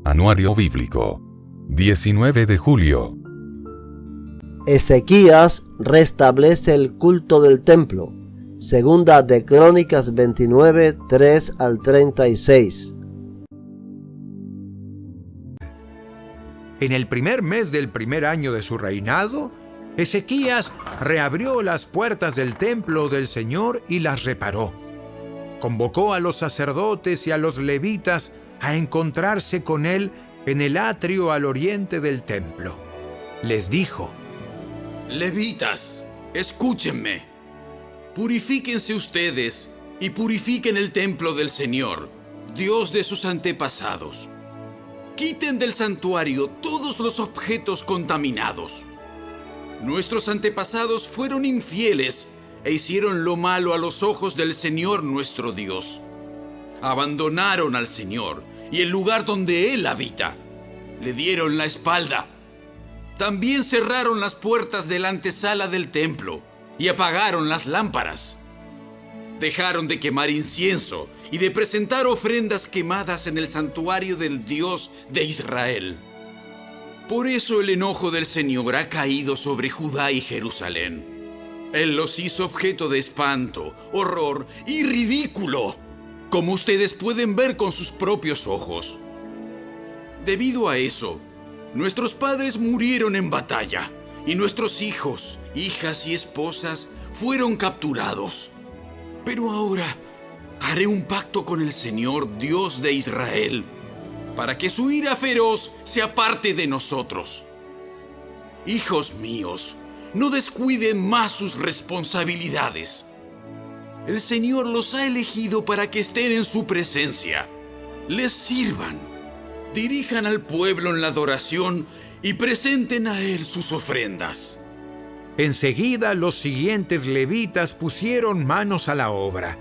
Anuario Bíblico. 19 de julio. Ezequías restablece el culto del templo. Segunda de Crónicas 29, 3 al 36. En el primer mes del primer año de su reinado, Ezequías reabrió las puertas del templo del Señor y las reparó. Convocó a los sacerdotes y a los levitas a encontrarse con él en el atrio al oriente del templo. Les dijo: Levitas, escúchenme. Purifíquense ustedes y purifiquen el templo del Señor, Dios de sus antepasados. Quiten del santuario todos los objetos contaminados. Nuestros antepasados fueron infieles e hicieron lo malo a los ojos del Señor nuestro Dios. Abandonaron al Señor y el lugar donde Él habita. Le dieron la espalda. También cerraron las puertas de la antesala del templo y apagaron las lámparas. Dejaron de quemar incienso y de presentar ofrendas quemadas en el santuario del Dios de Israel. Por eso el enojo del Señor ha caído sobre Judá y Jerusalén. Él los hizo objeto de espanto, horror y ridículo, como ustedes pueden ver con sus propios ojos. Debido a eso, nuestros padres murieron en batalla, y nuestros hijos, hijas y esposas fueron capturados. Pero ahora haré un pacto con el Señor, Dios de Israel, para que su ira feroz se aparte de nosotros. Hijos míos, no descuiden más sus responsabilidades. El Señor los ha elegido para que estén en su presencia. Les sirvan, dirijan al pueblo en la adoración y presenten a Él sus ofrendas. Enseguida los siguientes levitas pusieron manos a la obra.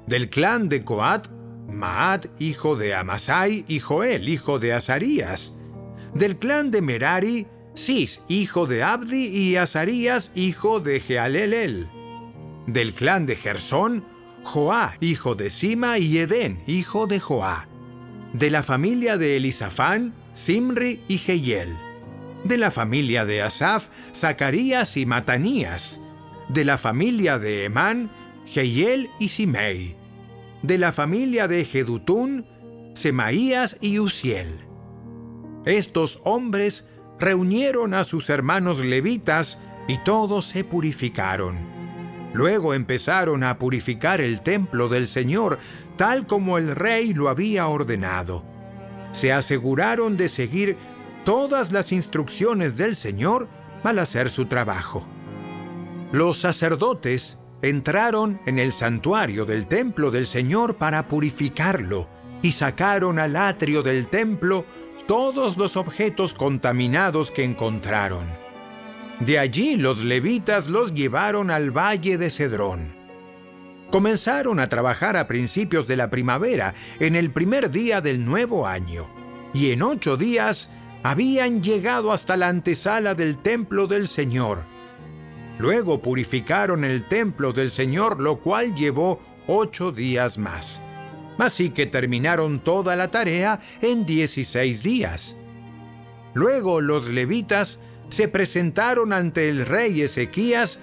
Del clan de Coat, Maat, hijo de Amasai, y Joel, hijo de Azarías. Del clan de Merari, Cis, hijo de Abdi, y Azarías, hijo de Jehalelel. Del clan de Gersón, Joá, hijo de Sima, y Edén, hijo de Joá. De la familia de Elisafán, Simri y Jehiel. De la familia de Asaf, Zacarías y Matanías. De la familia de Emán, Jehiel y Simei. De la familia de Jedutún, Semaías y Uziel. Estos hombres reunieron a sus hermanos levitas y todos se purificaron. Luego empezaron a purificar el templo del Señor, tal como el rey lo había ordenado. Se aseguraron de seguir todas las instrucciones del Señor al hacer su trabajo. Los sacerdotes entraron en el santuario del templo del Señor para purificarlo y sacaron al atrio del templo todos los objetos contaminados que encontraron. De allí los levitas los llevaron al valle de Cedrón. Comenzaron a trabajar a principios de la primavera, en el primer día del nuevo año, y en 8 días habían llegado hasta la antesala del templo del Señor. Luego purificaron el templo del Señor, lo cual llevó 8 días más. Así que terminaron toda la tarea en 16 días. Luego los levitas se presentaron ante el rey Ezequías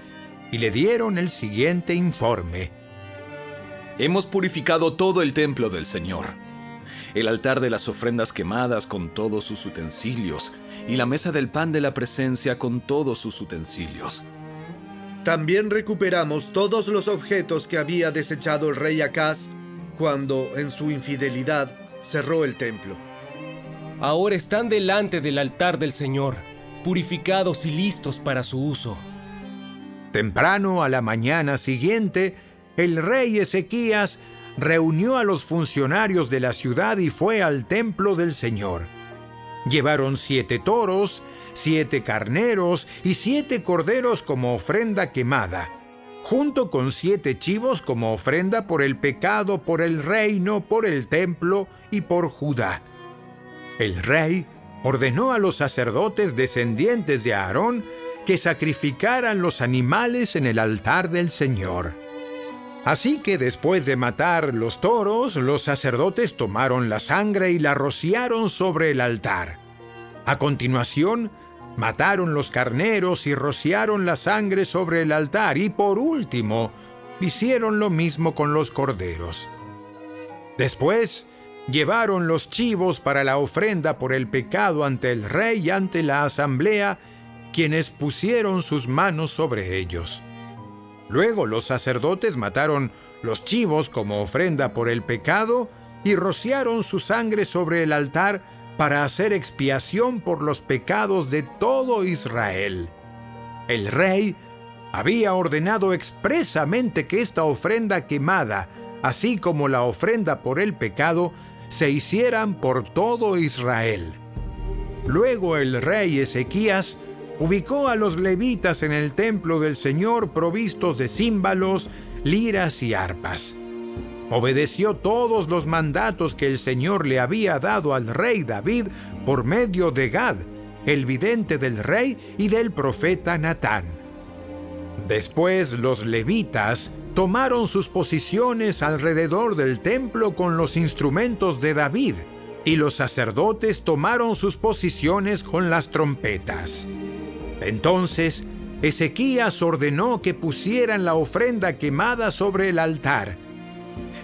y le dieron el siguiente informe. Hemos purificado todo el templo del Señor, el altar de las ofrendas quemadas con todos sus utensilios, y la mesa del pan de la presencia con todos sus utensilios. También recuperamos todos los objetos que había desechado el rey Acaz cuando, en su infidelidad, cerró el templo. Ahora están delante del altar del Señor, purificados y listos para su uso. Temprano a la mañana siguiente, el rey Ezequías reunió a los funcionarios de la ciudad y fue al templo del Señor. Llevaron 7 toros, 7 carneros y 7 corderos como ofrenda quemada, junto con 7 chivos como ofrenda por el pecado, por el reino, por el templo y por Judá. El rey ordenó a los sacerdotes descendientes de Aarón que sacrificaran los animales en el altar del Señor. Así que después de matar los toros, los sacerdotes tomaron la sangre y la rociaron sobre el altar. A continuación, mataron los carneros y rociaron la sangre sobre el altar. Y por último, hicieron lo mismo con los corderos. Después, llevaron los chivos para la ofrenda por el pecado ante el rey y ante la asamblea, quienes pusieron sus manos sobre ellos. Luego los sacerdotes mataron los chivos como ofrenda por el pecado y rociaron su sangre sobre el altar para hacer expiación por los pecados de todo Israel. El rey había ordenado expresamente que esta ofrenda quemada, así como la ofrenda por el pecado, se hicieran por todo Israel. Luego el rey Ezequías ubicó a los levitas en el templo del Señor provistos de címbalos, liras y arpas. Obedeció todos los mandatos que el Señor le había dado al rey David por medio de Gad, el vidente del rey, y del profeta Natán. Después los levitas tomaron sus posiciones alrededor del templo con los instrumentos de David, y los sacerdotes tomaron sus posiciones con las trompetas. Entonces Ezequías ordenó que pusieran la ofrenda quemada sobre el altar.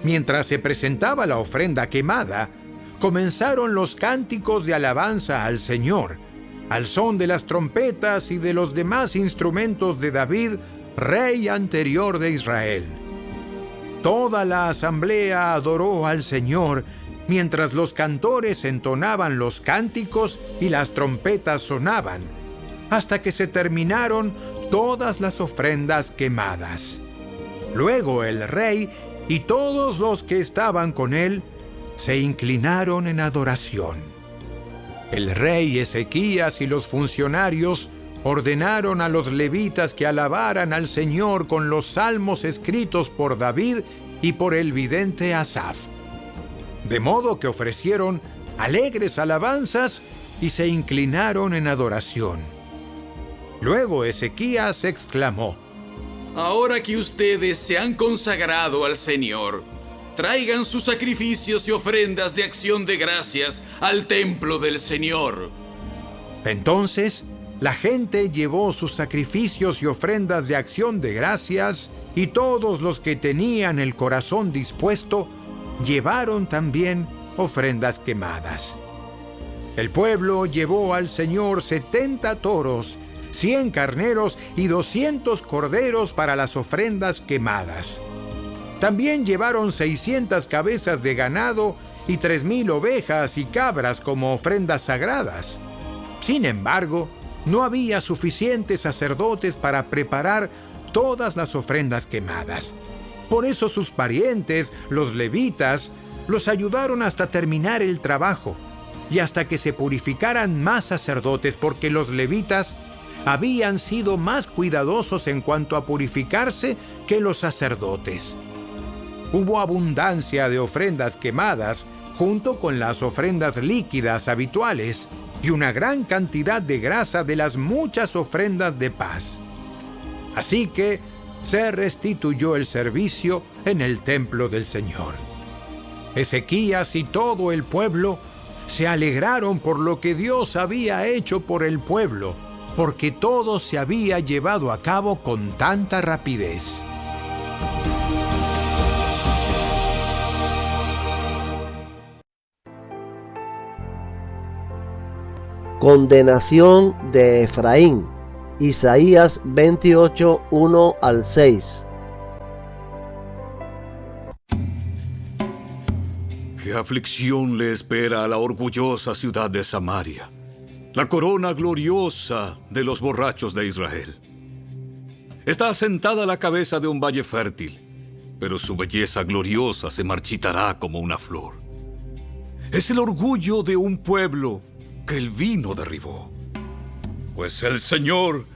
Mientras se presentaba la ofrenda quemada, comenzaron los cánticos de alabanza al Señor, al son de las trompetas y de los demás instrumentos de David, rey anterior de Israel. Toda la asamblea adoró al Señor, mientras los cantores entonaban los cánticos y las trompetas sonaban, hasta que se terminaron todas las ofrendas quemadas. Luego el rey y todos los que estaban con él se inclinaron en adoración. El rey Ezequías y los funcionarios ordenaron a los levitas que alabaran al Señor con los salmos escritos por David y por el vidente Asaf. De modo que ofrecieron alegres alabanzas y se inclinaron en adoración. Luego Ezequías exclamó: Ahora que ustedes se han consagrado al Señor, traigan sus sacrificios y ofrendas de acción de gracias al templo del Señor. Entonces la gente llevó sus sacrificios y ofrendas de acción de gracias, y todos los que tenían el corazón dispuesto llevaron también ofrendas quemadas. El pueblo llevó al Señor 70 toros, 100 carneros y 200 corderos para las ofrendas quemadas. También llevaron 600 cabezas de ganado y 3,000 ovejas y cabras como ofrendas sagradas. Sin embargo, no había suficientes sacerdotes para preparar todas las ofrendas quemadas. Por eso sus parientes, los levitas, los ayudaron hasta terminar el trabajo y hasta que se purificaran más sacerdotes, porque los levitas habían sido más cuidadosos en cuanto a purificarse que los sacerdotes. Hubo abundancia de ofrendas quemadas junto con las ofrendas líquidas habituales y una gran cantidad de grasa de las muchas ofrendas de paz. Así que se restituyó el servicio en el templo del Señor. Ezequías y todo el pueblo se alegraron por lo que Dios había hecho por el pueblo, porque todo se había llevado a cabo con tanta rapidez. Condenación de Efraín. Isaías 28, 1 al 6. ¿Qué aflicción le espera a la orgullosa ciudad de Samaria, la corona gloriosa de los borrachos de Israel? Está asentada a la cabeza de un valle fértil, pero su belleza gloriosa se marchitará como una flor. Es el orgullo de un pueblo que el vino derribó. Pues el Señor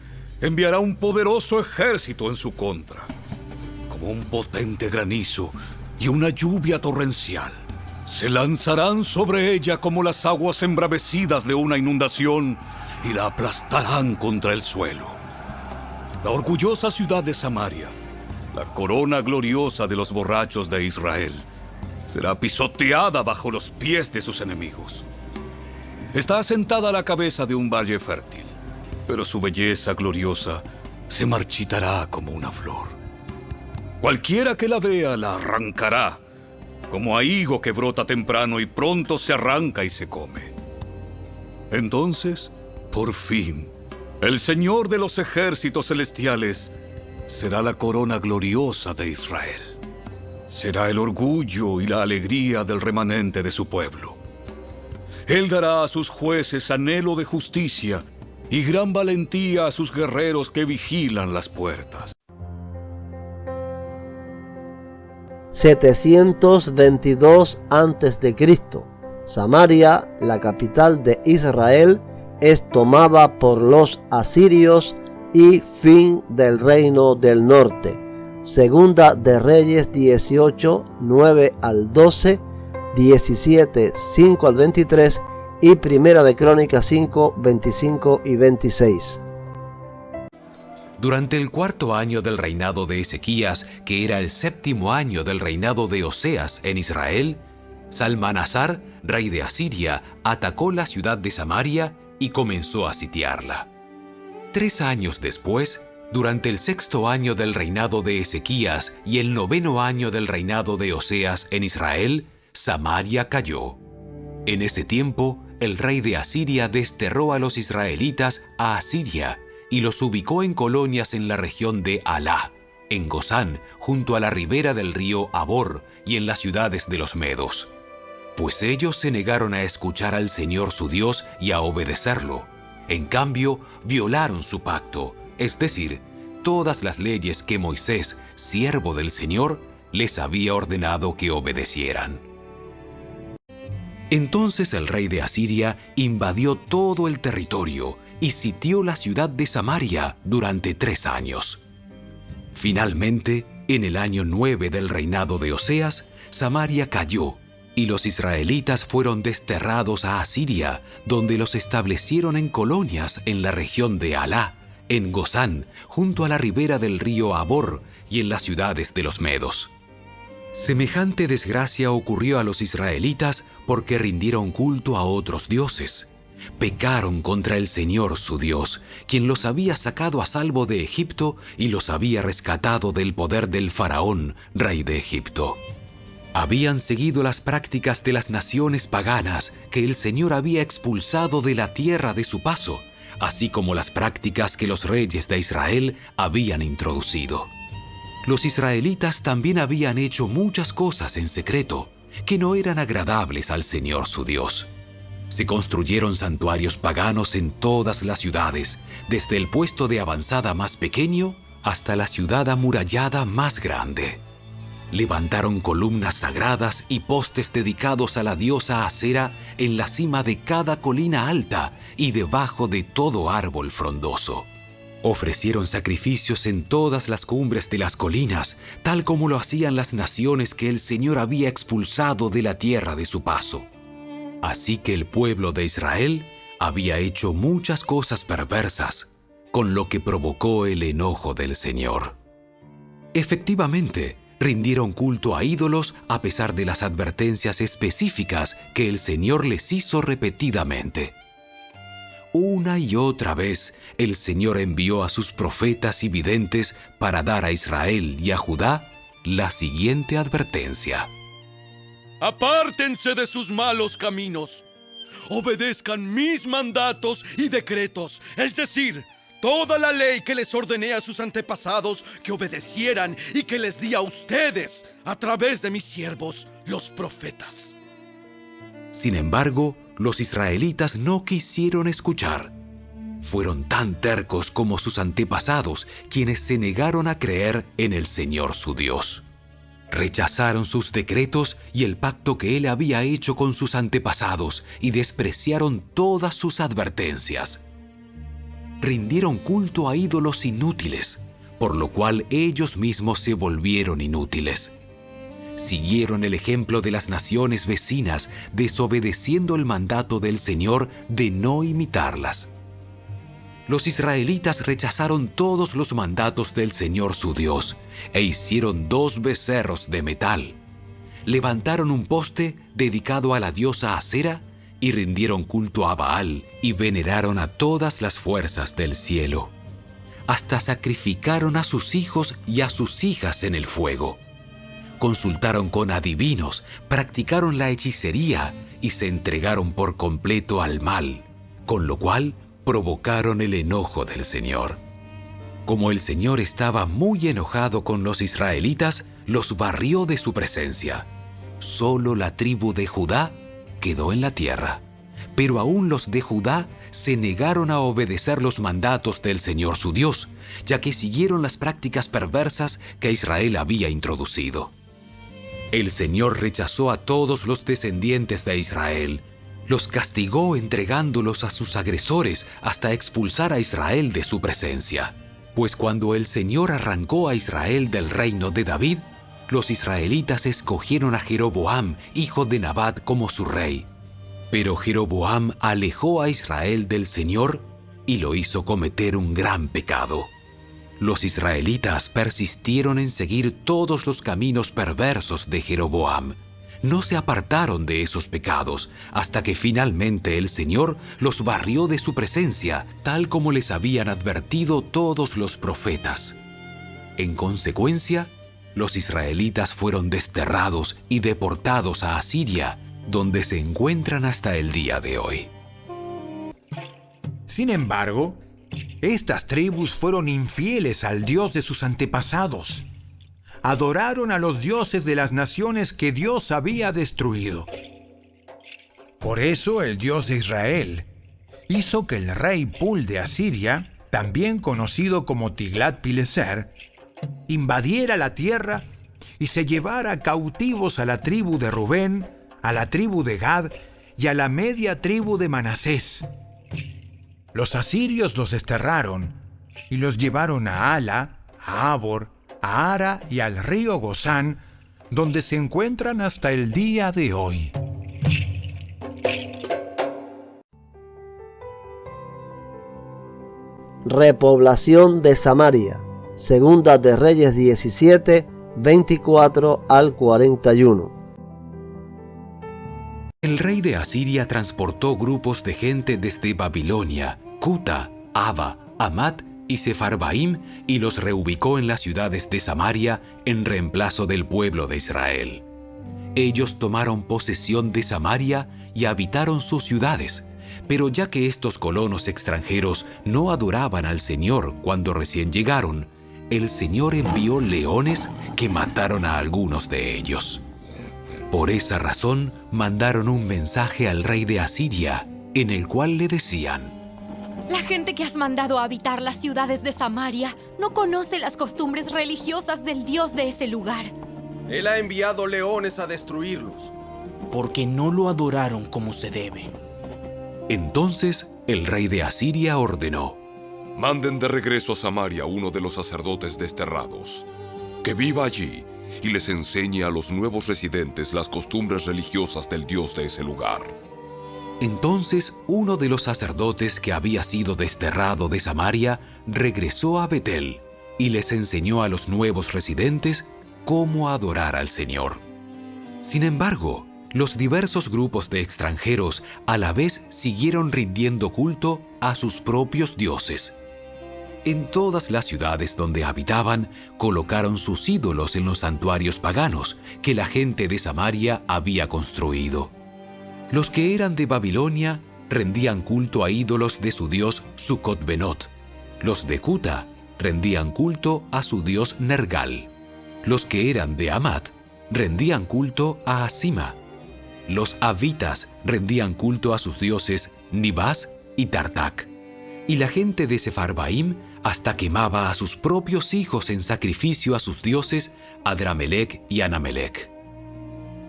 enviará un poderoso ejército en su contra, como un potente granizo y una lluvia torrencial. Se lanzarán sobre ella como las aguas embravecidas de una inundación y la aplastarán contra el suelo. La orgullosa ciudad de Samaria, La corona gloriosa de los borrachos de Israel será pisoteada bajo los pies de sus enemigos. Está asentada a la cabeza de un valle fértil, pero su belleza gloriosa se marchitará como una flor. Cualquiera que la vea la arrancará, como a higo que brota temprano y pronto se arranca y se come. Entonces, por fin, el Señor de los ejércitos celestiales será la corona gloriosa de Israel. Será el orgullo y la alegría del remanente de su pueblo. Él dará a sus jueces anhelo de justicia y gran valentía a sus guerreros que vigilan las puertas. 722 a.C. Samaria, la capital de Israel, es tomada por los asirios y fin del reino del norte. Segunda de Reyes 18, 9 al 12, 17, 5 al 23 y Primera de Crónicas 5, 25 y 26. Durante el cuarto año del reinado de Ezequías, que era el séptimo año del reinado de Oseas en Israel, Salmanasar, rey de Asiria, atacó la ciudad de Samaria y comenzó a sitiarla. 3 años después, durante el sexto año del reinado de Ezequías y el noveno año del reinado de Oseas en Israel, Samaria cayó. En ese tiempo, el rey de Asiria desterró a los israelitas a Asiria y los ubicó en colonias en la región de Halá, en Gosán, junto a la ribera del río Abor y en las ciudades de los medos. Pues ellos se negaron a escuchar al Señor su Dios y a obedecerlo. En cambio, violaron su pacto, es decir, todas las leyes que Moisés, siervo del Señor, les había ordenado que obedecieran. Entonces el rey de Asiria invadió todo el territorio y sitió la ciudad de Samaria durante 3 años. Finalmente, en el año 9 del reinado de Oseas, Samaria cayó y los israelitas fueron desterrados a Asiria, donde los establecieron en colonias en la región de Halá, en Gosán, junto a la ribera del río Abor y en las ciudades de los medos. Semejante desgracia ocurrió a los israelitas porque rindieron culto a otros dioses. Pecaron contra el Señor su Dios, quien los había sacado a salvo de Egipto y los había rescatado del poder del faraón, rey de Egipto. Habían seguido las prácticas de las naciones paganas que el Señor había expulsado de la tierra de su paso, así como las prácticas que los reyes de Israel habían introducido. Los israelitas también habían hecho muchas cosas en secreto que no eran agradables al Señor su Dios. Se construyeron santuarios paganos en todas las ciudades, desde el puesto de avanzada más pequeño hasta la ciudad amurallada más grande. Levantaron columnas sagradas y postes dedicados a la diosa Asera en la cima de cada colina alta y debajo de todo árbol frondoso. Ofrecieron sacrificios en todas las cumbres de las colinas, tal como lo hacían las naciones que el Señor había expulsado de la tierra de su paso. Así que el pueblo de Israel había hecho muchas cosas perversas, con lo que provocó el enojo del Señor. Efectivamente, rindieron culto a ídolos a pesar de las advertencias específicas que el Señor les hizo repetidamente. Una y otra vez, el Señor envió a sus profetas y videntes para dar a Israel y a Judá la siguiente advertencia. Apártense de sus malos caminos. Obedezcan mis mandatos y decretos, es decir, toda la ley que les ordené a sus antepasados que obedecieran y que les di a ustedes a través de mis siervos, los profetas. Sin embargo, los israelitas no quisieron escuchar. Fueron tan tercos como sus antepasados, quienes se negaron a creer en el Señor su Dios. Rechazaron sus decretos y el pacto que Él había hecho con sus antepasados y despreciaron todas sus advertencias. Rindieron culto a ídolos inútiles, por lo cual ellos mismos se volvieron inútiles. Siguieron el ejemplo de las naciones vecinas, desobedeciendo el mandato del Señor de no imitarlas. los israelitas rechazaron todos los mandatos del Señor su Dios e hicieron 2 becerros de metal. Levantaron un poste dedicado a la diosa Acera y rindieron culto a Baal y veneraron a todas las fuerzas del cielo. Hasta sacrificaron a sus hijos y a sus hijas en el fuego. Consultaron con adivinos, practicaron la hechicería y se entregaron por completo al mal, con lo cual provocaron el enojo del Señor. Como el Señor estaba muy enojado con los israelitas, los barrió de su presencia. Solo la tribu de Judá quedó en la tierra. Pero aún los de Judá se negaron a obedecer los mandatos del Señor su Dios, ya que siguieron las prácticas perversas que Israel había introducido. El Señor rechazó a todos los descendientes de Israel, los castigó entregándolos a sus agresores hasta expulsar a Israel de su presencia. Pues cuando el Señor arrancó a Israel del reino de David, los israelitas escogieron a Jeroboam, hijo de Nabat, como su rey. Pero Jeroboam alejó a Israel del Señor y lo hizo cometer un gran pecado. Los israelitas persistieron en seguir todos los caminos perversos de Jeroboam. No se apartaron de esos pecados hasta que finalmente el Señor los barrió de su presencia, tal como les habían advertido todos los profetas. En consecuencia, los israelitas fueron desterrados y deportados a Asiria, donde se encuentran hasta el día de hoy. Sin embargo, estas tribus fueron infieles al Dios de sus antepasados. Adoraron a los dioses de las naciones que Dios había destruido. Por eso el Dios de Israel hizo que el rey Pul de Asiria, también conocido como Tiglat-Pileser, invadiera la tierra y se llevara cautivos a la tribu de Rubén, a la tribu de Gad y a la media tribu de Manasés. Los asirios los desterraron y los llevaron a Hala, a Habor, a Ara y al río Gozán, donde se encuentran hasta el día de hoy. Repoblación de Samaria. Segunda de Reyes 17, 24 al 41. El rey de Asiria transportó grupos de gente desde Babilonia, Cuta, Ava, Hamat y Sefarbaim y los reubicó en las ciudades de Samaria en reemplazo del pueblo de Israel. Ellos tomaron posesión de Samaria y habitaron sus ciudades, pero ya que estos colonos extranjeros no adoraban al Señor cuando recién llegaron, el Señor envió leones que mataron a algunos de ellos. Por esa razón mandaron un mensaje al rey de Asiria, en el cual le decían: La gente que has mandado a habitar las ciudades de Samaria no conoce las costumbres religiosas del Dios de ese lugar. Él ha enviado leones a destruirlos, porque no lo adoraron como se debe. Entonces el rey de Asiria ordenó: Manden de regreso a Samaria a uno de los sacerdotes desterrados, que viva allí y les enseñe a los nuevos residentes las costumbres religiosas del Dios de ese lugar. Entonces uno de los sacerdotes que había sido desterrado de Samaria regresó a Betel y les enseñó a los nuevos residentes cómo adorar al Señor. Sin embargo, los diversos grupos de extranjeros a la vez siguieron rindiendo culto a sus propios dioses. En todas las ciudades donde habitaban, colocaron sus ídolos en los santuarios paganos que la gente de Samaria había construido. Los que eran de Babilonia rendían culto a ídolos de su dios Sucot-Benot. Los de Cuta rendían culto a su dios Nergal. Los que eran de Hamat rendían culto a Asima. Los havitas rendían culto a sus dioses Nibás y Tartak. Y la gente de Sefarbaim hasta quemaba a sus propios hijos en sacrificio a sus dioses Adramelech y Anamelech.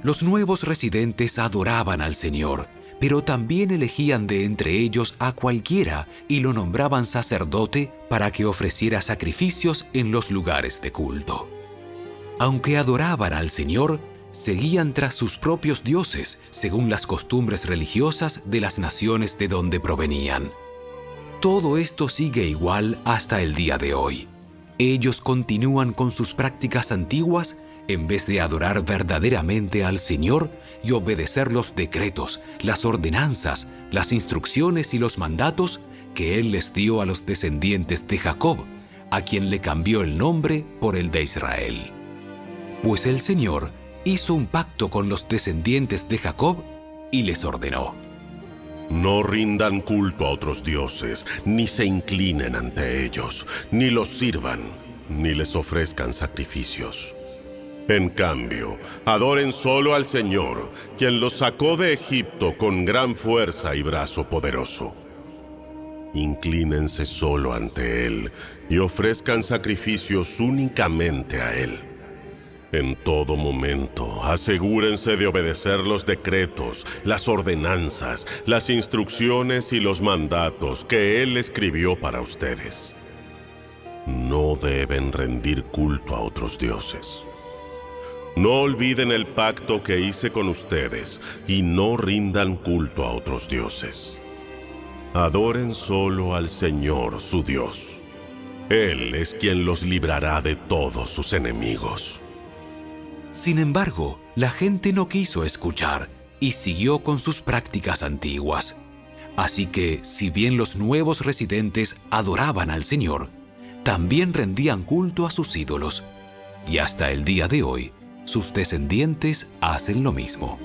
Los nuevos residentes adoraban al Señor, pero también elegían de entre ellos a cualquiera y lo nombraban sacerdote para que ofreciera sacrificios en los lugares de culto. Aunque adoraban al Señor, seguían tras sus propios dioses, según las costumbres religiosas de las naciones de donde provenían. Todo esto sigue igual hasta el día de hoy. Ellos continúan con sus prácticas antiguas en vez de adorar verdaderamente al Señor y obedecer los decretos, las ordenanzas, las instrucciones y los mandatos que Él les dio a los descendientes de Jacob, a quien le cambió el nombre por el de Israel. Pues el Señor hizo un pacto con los descendientes de Jacob y les ordenó: no rindan culto a otros dioses, ni se inclinen ante ellos, ni los sirvan, ni les ofrezcan sacrificios. En cambio, adoren solo al Señor, quien los sacó de Egipto con gran fuerza y brazo poderoso. Inclínense solo ante Él y ofrezcan sacrificios únicamente a Él. En todo momento, asegúrense de obedecer los decretos, las ordenanzas, las instrucciones y los mandatos que Él escribió para ustedes. No deben rendir culto a otros dioses. No olviden el pacto que hice con ustedes y no rindan culto a otros dioses. Adoren solo al Señor, su Dios. Él es quien los librará de todos sus enemigos. Sin embargo, la gente no quiso escuchar y siguió con sus prácticas antiguas. Así que, si bien los nuevos residentes adoraban al Señor, también rendían culto a sus ídolos. Y hasta el día de hoy, sus descendientes hacen lo mismo.